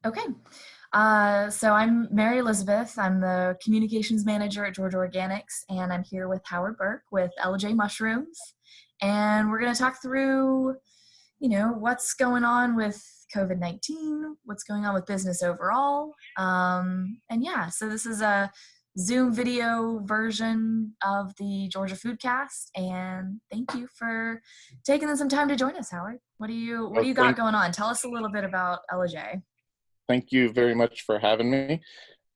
Okay. So I'm Mary Elizabeth. I'm the communications manager at Georgia Organics, and I'm here with Howard Berk with Ellijay Mushrooms. And we're going to talk through, what's going on with COVID-19, what's going on with business overall. So this is a Zoom video version of the Georgia Foodcast, and thank you for taking some time to join us, Howard. What do you got going on? Tell us a little bit about Ellijay. Thank you very much for having me.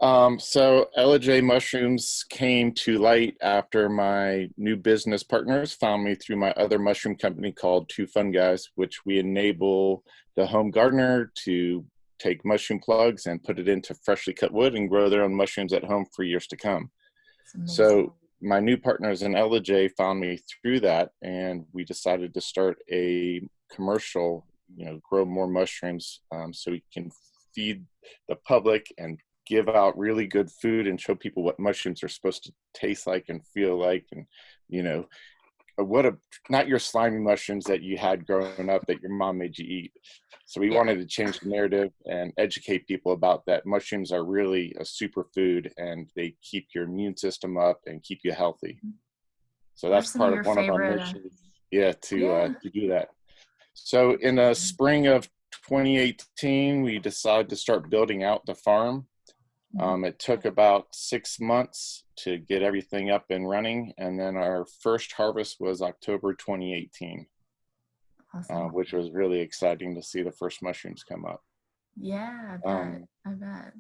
So Ellijay Mushrooms came to light after my new business partners found me through my other mushroom company called Two Fun Guys, which we enable the home gardener to take mushroom plugs and put it into freshly cut wood and grow their own mushrooms at home for years to come. So my new partners in Ellijay found me through that, and we decided to start a commercial, grow more mushrooms so we can feed the public and give out really good food and show people what mushrooms are supposed to taste like and feel like, and not your slimy mushrooms that you had growing up that your mom made you eat. So we wanted to change the narrative and educate people about that mushrooms are really a superfood and they keep your immune system up and keep you healthy. So that's part of one of our missions. To do that. So in the spring of 2018, we decided to start building out the farm. It took about 6 months to get everything up and running, and then our first harvest was October 2018, which was really exciting to see the first mushrooms come up. Yeah, I bet.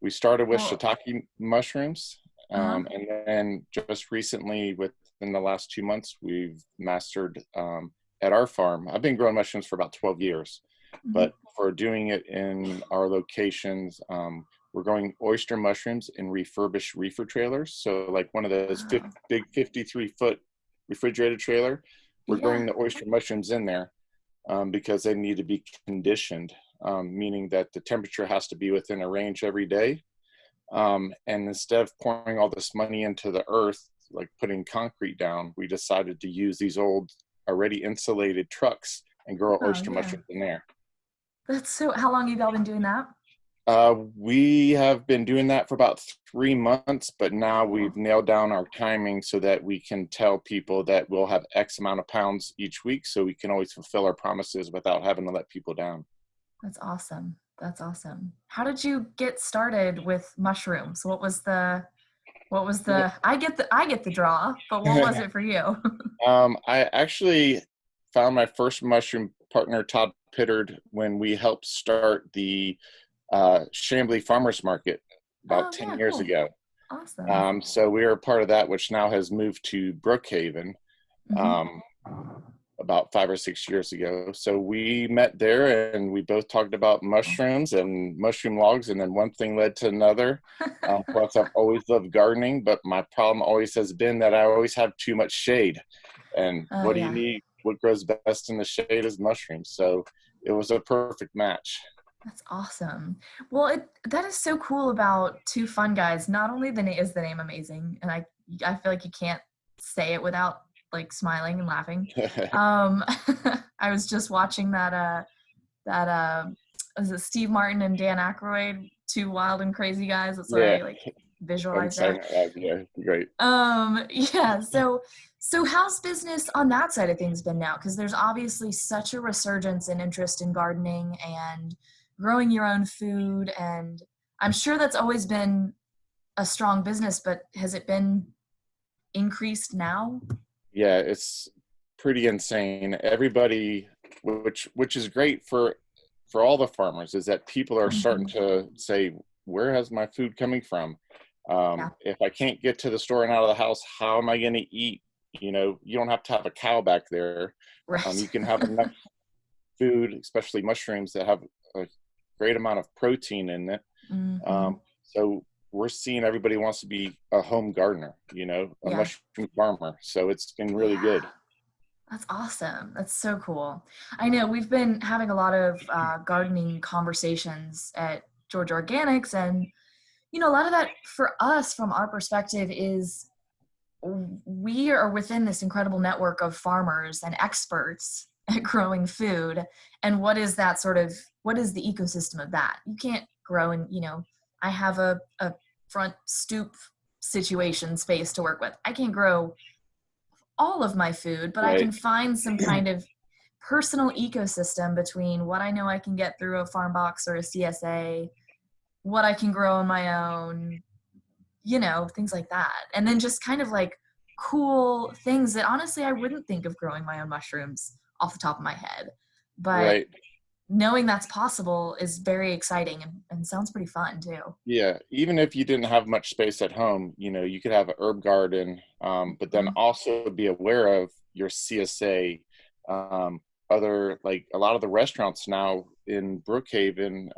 We started with shiitake mushrooms, and then just recently, within the last 2 months, we've mastered at our farm. I've been growing mushrooms for about 12 years. But for doing it in our locations, we're growing oyster mushrooms in refurbished reefer trailers. So like one of those big 53-foot refrigerated trailer, we're growing the oyster mushrooms in there because they need to be conditioned, meaning that the temperature has to be within a range every day. And instead of pouring all this money into the earth, like putting concrete down, we decided to use these old already insulated trucks and grow oyster mushrooms in there. How long have y'all been doing that? We have been doing that for about 3 months, but now we've nailed down our timing so that we can tell people that we'll have X amount of pounds each week, so we can always fulfill our promises without having to let people down. That's awesome. How did you get started with mushrooms? What was the I get the draw, but what was it for you? I actually found my first mushroom partner, Todd Pittard, when we helped start the Chambly Farmers Market about 10 years ago. Awesome. So we were part of that, which now has moved to Brookhaven about 5 or 6 years ago. So we met there and we both talked about mushrooms and mushroom logs, and then one thing led to another. Plus I've always loved gardening, but my problem always has been that I always have too much shade. And what do you need? What grows best in the shade is mushrooms. So it was a perfect match. That's awesome. Well, that is so cool about Two Fun Guys. Not only is the name amazing, and I feel like you can't say it without like smiling and laughing. I was just watching that was it Steve Martin and Dan Aykroyd, Two Wild and Crazy Guys? That's what I visualize that. Yeah, great. So how's business on that side of things been now? Because there's obviously such a resurgence in interest in gardening and growing your own food, and I'm sure that's always been a strong business, but has it been increased now? Yeah, it's pretty insane. Everybody, which is great for all the farmers, is that people are starting to say, where has my food coming from? If I can't get to the store and out of the house, how am I going to eat? You don't have to have a cow back there. Right. You can have enough food, especially mushrooms, that have a great amount of protein in it. So we're seeing everybody wants to be a home gardener, a mushroom farmer. So it's been really good. That's awesome. That's so cool. I know we've been having a lot of gardening conversations at Georgia Organics, and a lot of that for us, from our perspective, is we are within this incredible network of farmers and experts at growing food, and what is that sort of, what is the ecosystem of that? You can't grow in, I have a front stoop situation space to work with. I can't grow all of my food, but I Right. can find some kind of personal ecosystem between what I know I can get through a farm box or a CSA, what I can grow on my own, things like that. And then just kind of like cool things that honestly I wouldn't think of growing my own mushrooms off the top of my head. But Right. knowing that's possible is very exciting and sounds pretty fun too. Yeah, even if you didn't have much space at home, you could have an herb garden, but then Mhm. also be aware of your CSA. Other, like a lot of the restaurants now in Brookhaven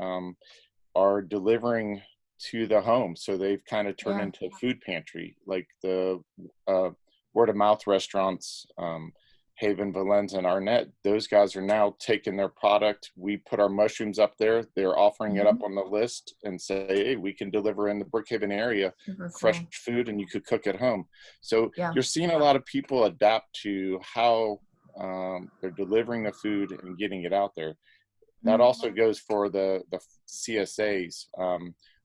are delivering to the home, so they've kind of turned Yeah. into a food pantry, like the uh, word of mouth restaurants. Haven, Valenza, and Arnett, those guys are now taking their product. We put our mushrooms up there. They're offering it up Mm-hmm. on the list and say, hey, we can deliver in the Brookhaven area Super fresh cool. food and you could cook at home. So Yeah. you're seeing a lot of people adapt to how they're delivering the food and getting it out there. That Mm. also goes for the CSAs.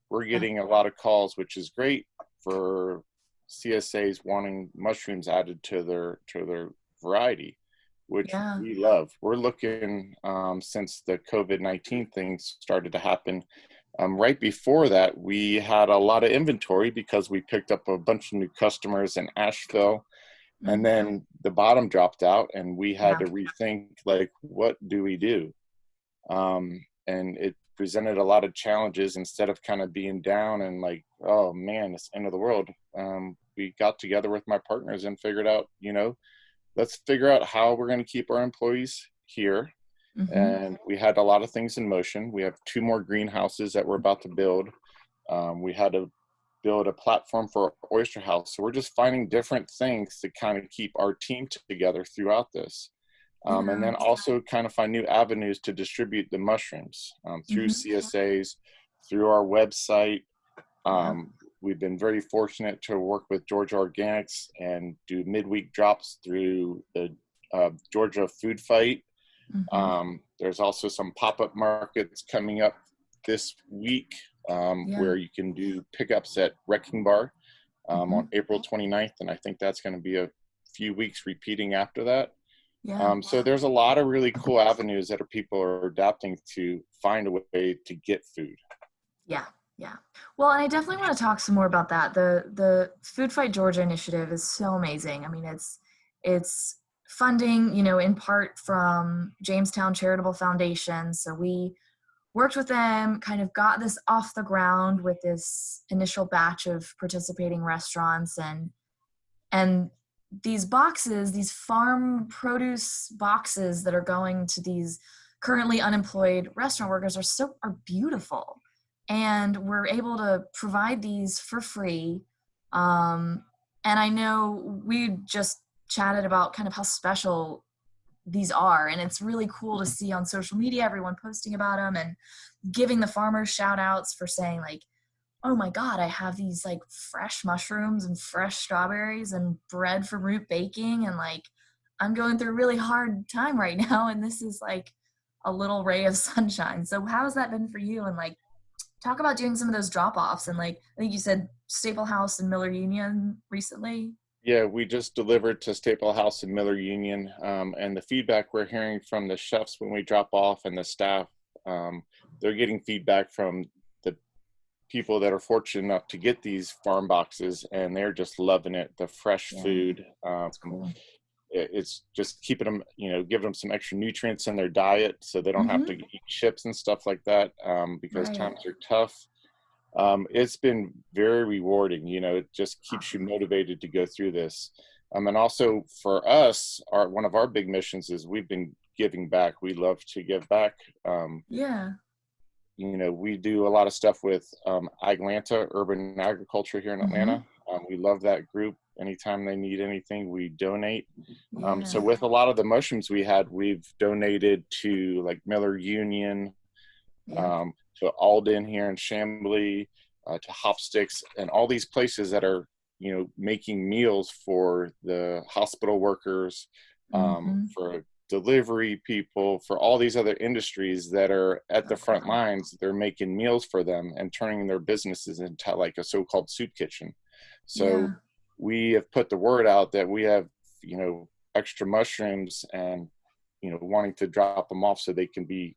We're Yeah. getting a lot of calls, which is great for CSAs wanting mushrooms added to their variety, which Yeah. we love. We're looking since the COVID-19 things started to happen. Right before that, we had a lot of inventory because we picked up a bunch of new customers in Asheville, and Mm. then the bottom dropped out, and we had Yeah. to rethink, like, what do we do? And it presented a lot of challenges. Instead of kind of being down and like, oh man, it's the end of the world, we got together with my partners and figured out, let's figure out how we're going to keep our employees here. Mm-hmm. And we had a lot of things in motion. We have 2 more greenhouses that we're about to build. We had to build a platform for oyster house. So we're just finding different things to kind of keep our team together throughout this. And Yeah. then also kind of find new avenues to distribute the mushrooms through Mm-hmm. CSAs, through our website. Yeah. We've been very fortunate to work with Georgia Organics and do midweek drops through the Georgia Food Fight. Mm-hmm. There's also some pop-up markets coming up this week Yeah. where you can do pickups at Wrecking Bar Mm-hmm. on April 29th, and I think that's going to be a few weeks repeating after that. Yeah. So there's a lot of really cool avenues that people are adapting to find a way to get food. Yeah. Yeah. Well, and I definitely want to talk some more about that. The Food Fight Georgia initiative is so amazing. I mean, it's funding, in part from Jamestown Charitable Foundation. So we worked with them, kind of got this off the ground with this initial batch of participating restaurants, and these boxes, these farm produce boxes that are going to these currently unemployed restaurant workers are beautiful, and we're able to provide these for free. And I know we just chatted about kind of how special these are, and it's really cool to see on social media everyone posting about them and giving the farmers shout outs for saying like, oh my god, I have these like fresh mushrooms and fresh strawberries and bread for root baking, and like I'm going through a really hard time right now, and this is like a little ray of sunshine. So how has that been for you? And like, talk about doing some of those drop offs, and like I think you said Staple House and Miller Union recently. Yeah, we just delivered to Staple House and Miller Union, and the feedback we're hearing from the chefs when we drop off and the staff, they're getting feedback from the people that are fortunate enough to get these farm boxes, and they're just loving it. The fresh Yeah, food, it's cool. it's just keeping them, giving them some extra nutrients in their diet, so they don't have Mm-hmm. to eat chips and stuff like that, because Right. times are tough. It's been very rewarding. It just keeps you Awesome. motivated to go through this. And also for us, one of our big missions is we've been giving back. We love to give back. Yeah. We do a lot of stuff with Atlanta Urban Agriculture here in Mm-hmm. Atlanta. We love that group. Anytime they need anything, we donate. So Yeah. with a lot of the mushrooms we had, we've donated to like Miller Union, Yeah. to Alden here in Chamblee, to Hopsticks, and all these places that are, making meals for the hospital workers, Mm-hmm. for delivery people, for all these other industries that are at the front Okay. lines. They're making meals for them and turning their businesses into like a so-called soup kitchen. So Yeah. we have put the word out that we have, extra mushrooms, and, wanting to drop them off so they can be,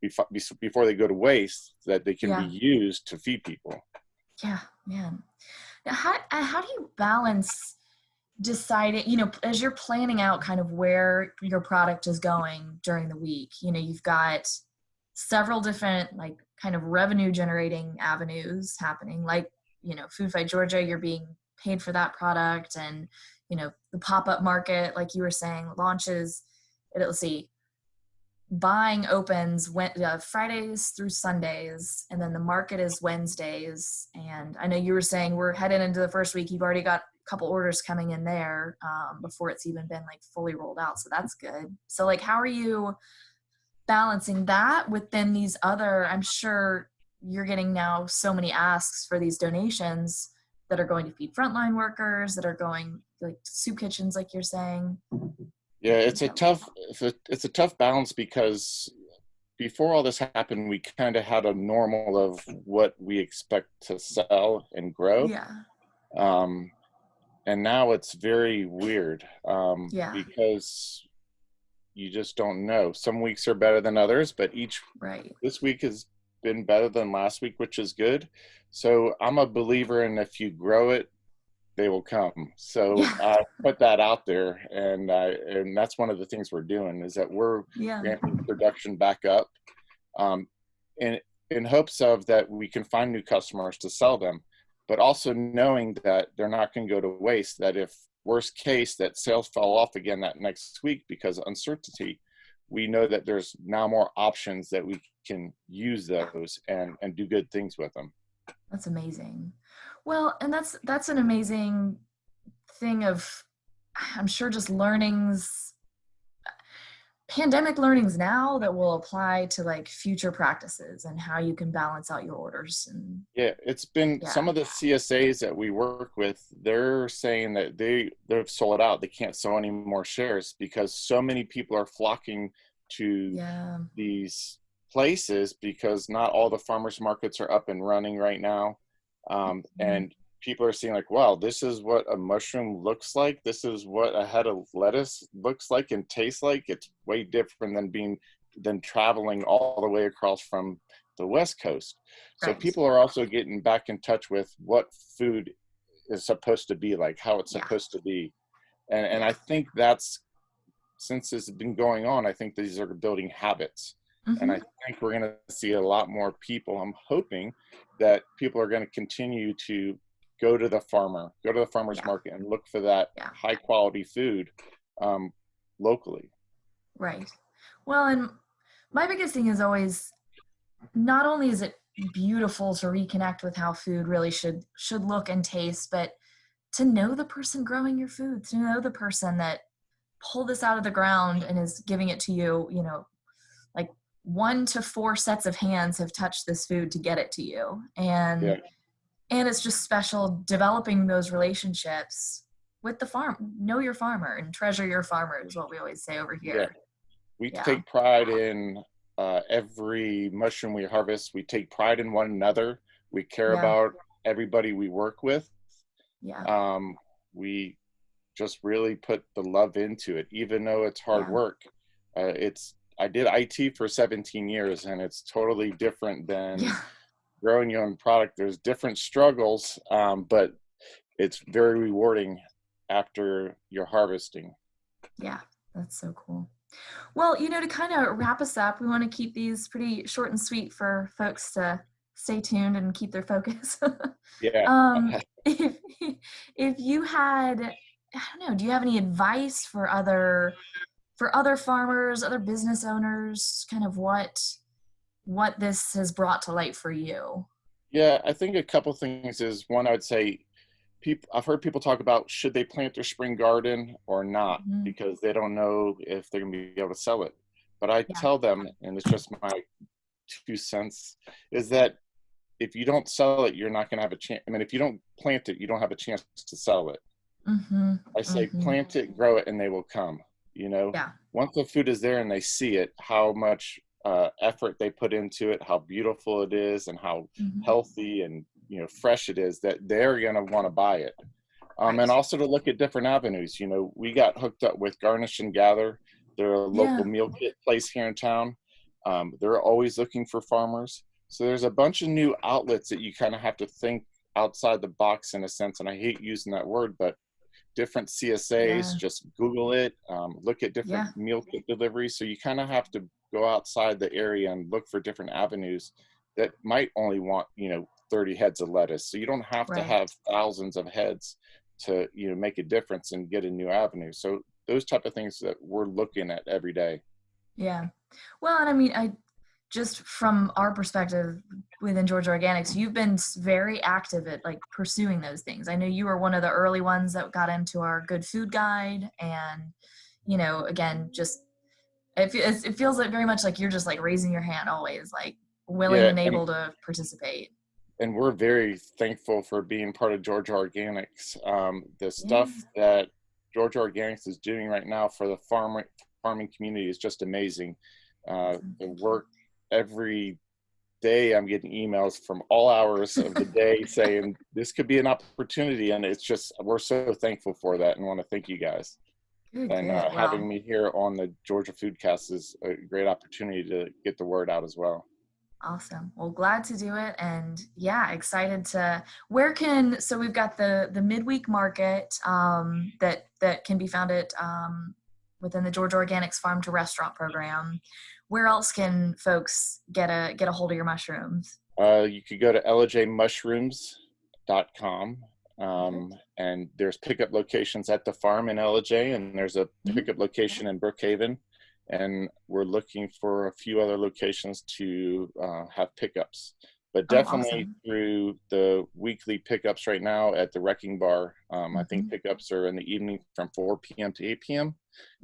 before they go to waste, that they can be Yeah. used to feed people. Yeah, man. Now, how do you balance deciding, as you're planning out kind of where your product is going during the week? You've got several different like kind of revenue generating avenues happening, like, Food Fight Georgia, you're being paid for that product, and the pop-up market, like you were saying, launches. Let's see, buying opens Fridays through Sundays, and then the market is Wednesdays. And I know you were saying we're headed into the first week. You've already got a couple orders coming in there before it's even been like fully rolled out. So that's good. So like, how are you balancing that within these other, I'm sure you're getting now so many asks for these donations that are going to feed frontline workers, that are going like soup kitchens, like you're saying. Yeah, it's a tough balance, because before all this happened, we kind of had a normal of what we expect to sell and grow. Yeah. And now it's very weird, Yeah. because you just don't know. Some weeks are better than others, but Right. this week has been better than last week, which is good. So I'm a believer in, if you grow it, they will come. So Yeah. I put that out there, and that's one of the things we're doing, is that we're Yeah. ramping production back up, in hopes of that we can find new customers to sell them, but also knowing that they're not going to go to waste. That if worst case that sales fell off again that next week because of uncertainty, we know that there's now more options that we can use those and do good things with them. That's amazing. Well, and that's an amazing thing of, I'm sure, just learnings, pandemic learnings now that will apply to like future practices and how you can balance out your orders. And Yeah, it's been yeah. some of the CSAs that we work with, they're saying that they've sold out. They can't sell any more shares because so many people are flocking to Yeah. these places, because not all the farmers markets are up and running right now. And people are seeing like, wow, this is what a mushroom looks like. This is what a head of lettuce looks like and tastes like. It's way different than traveling all the way across from the West Coast. So Right. people are also getting back in touch with what food is supposed to be like, how it's Yeah. supposed to be. And I think that's, since this has been going on, I think these are building habits. And I think we're going to see a lot more people. I'm hoping that people are going to continue to go to the farmer's market and look for that high quality food locally. Right. Well, and my biggest thing is always, not only is it beautiful to reconnect with how food really should look and taste, but to know the person growing your food, to know the person that pulled this out of the ground and is giving it to you, like 1 to 4 sets of hands have touched this food to get it to you. And it's just special developing those relationships with the farm. Know your farmer and treasure your farmer is what we always say over here. Yeah. We take pride in every mushroom we harvest. We take pride in one another. We care about everybody we work with. We just really put the love into it, even though it's hard work. I did IT for 17 years, and it's totally different than growing your own product. There's different struggles, but it's very rewarding after you're harvesting. Yeah, that's so cool. Well, to kind of wrap us up, we want to keep these pretty short and sweet for folks to stay tuned and keep their focus. If you had, I don't know, do you have any advice for other farmers, other business owners, kind of what this has brought to light for you? Yeah, I think a couple things is, one, I would say, I've heard people talk about, should they plant their spring garden or not, because they don't know if they're going to be able to sell it. But I tell them, and it's just my 2 cents, is that if you don't sell it, you're not going to have a chance. I mean, if you don't plant it, you don't have a chance to sell it. I say plant it, grow it, and they will come. Yeah. Once the food is there and they see it, how much effort they put into it, how beautiful it is, and how Mm-hmm. healthy and fresh it is, that they're going to want to buy it. And Right. also to look at different avenues. We got hooked up with Garnish and Gather. They're a local Yeah. meal kit place here in town. They're always looking for farmers. So there's a bunch of new outlets that you kind of have to think outside the box in a sense. And I hate using that word, but different CSAs, Yeah. just Google it, look at different Yeah. meal kit deliveries. So you kind of have to go outside the area and look for different avenues that might only want, 30 heads of lettuce. So you don't have to Right. have thousands of heads to, make a difference and get a new avenue. So those type of things that we're looking at every day. Yeah. Well, and I mean, I just from our perspective within Georgia Organics, you've been very active at like pursuing those things. I know you were one of the early ones that got into our good food guide, and again, just it feels like very much like you're just like raising your hand always, like willing Yeah. and able to participate. And we're very thankful for being part of Georgia Organics. The Yeah. stuff that Georgia Organics is doing right now for the farming community is just amazing. Awesome. The Thank you. work every day, I'm getting emails from all hours of the day saying this could be an opportunity, and it's just, we're so thankful for that, and want to thank you guys. Good, And good. having Well, me here on the Georgia Foodcast is a great opportunity to get the word out as well. awesome. Well, glad to do it, and yeah, excited to. So we've got the midweek market that can be found at within the Georgia Organics Farm to Restaurant program. Where else can folks get a hold of your mushrooms? You could go to elijmushrooms.com. Perfect. And there's pickup locations at the farm in Ellijay, and there's a Mm-hmm. pickup location in Brookhaven. And we're looking for a few other locations to have pickups. But Oh, definitely awesome. through the weekly pickups right now at the Wrecking Bar. I think Mm-hmm. pickups are in the evening from 4 p.m. to 8 p.m.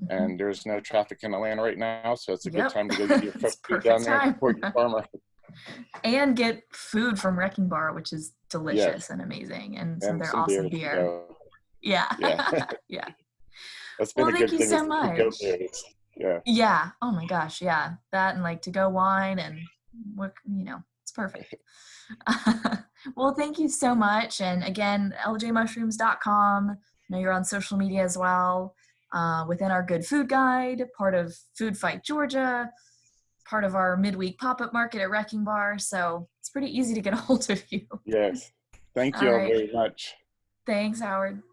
Mm-hmm. And there's no traffic in Atlanta right now, so it's a good Yep, time to go get your it's food perfect down there and time. support your farmer. And get food from Wrecking Bar, which is delicious Yes, and amazing, and some of and their some beer awesome to beer. go. Yeah. Yeah, Yeah. that's been Well, a thank good you thing so is the to-go much. beers. Yeah, Yeah. Oh my gosh. Yeah. That and like to go wine and what, it's perfect. Well, thank you so much. And again, ljmushrooms.com. I know you're on social media as well. Within our Good Food Guide, part of Food Fight Georgia, part of our midweek pop-up market at Wrecking Bar. So it's pretty easy to get a hold of you. yes. Thank All you all right. very much. Thanks, Howard.